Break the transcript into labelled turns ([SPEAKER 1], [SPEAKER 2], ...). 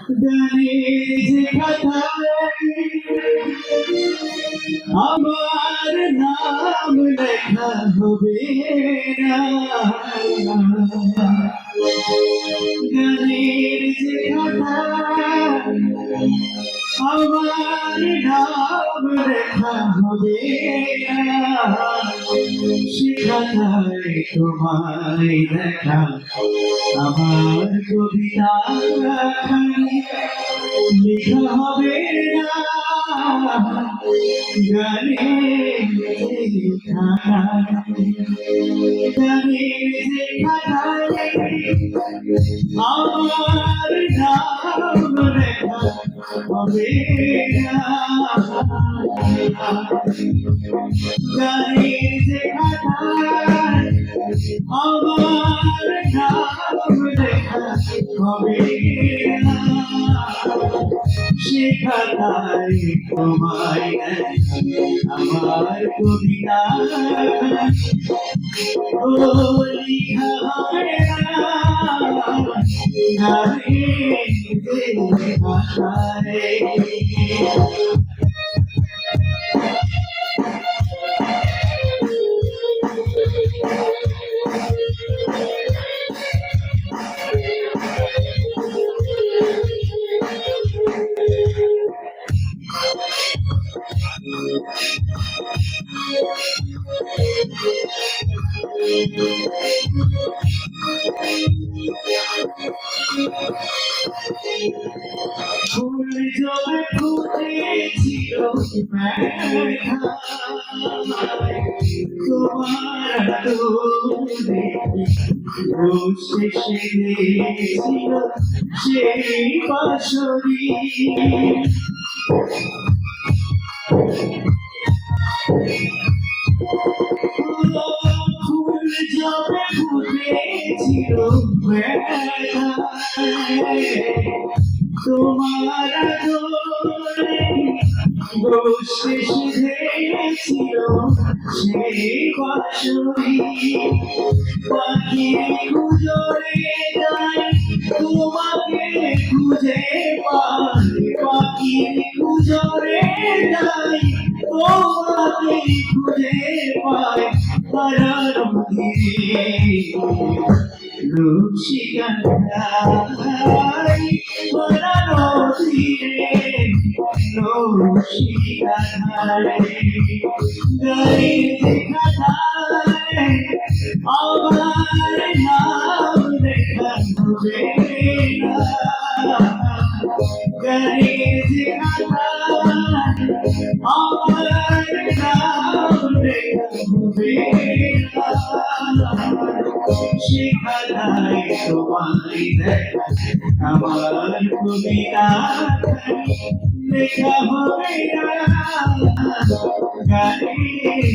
[SPEAKER 1] গানের খাতায় আমার নাম লেখা হবে না। গানের খাতায় আমার নাম লেখা হবে না। সেখানে তোমায় দেখা আমার কবিতা লেখা হবে না। গানে আমার নাম লেখা হবে না। গানের খাতায় আমার নাম লেখা হবে না। সেখানে তোমায় আমার কবিতা লিখা হবে না। গানের খাতায় ফুল জলে ফুটেছিল তোমার শেষে ছিল সেই বাঁশরি। ফুল জলে ফুটেছিল তোমার শেষে ছিল সেই বাঁশরি। পাখি গুজরে যায় তোমাকে খুঁজে পায়, পাখি গুজরে যায় তোমাকে খুঁজে পায়। তারার রূপসিকায় পরানো ধীরে রূপসিকায়। গানের খাতায় আমার নাম লেখা হবে না। গানের খাতায় আমার নাম লেখা হবে না। সেখানে তোমায় দেখা আমার কবিতা লেখা হবে না। গানের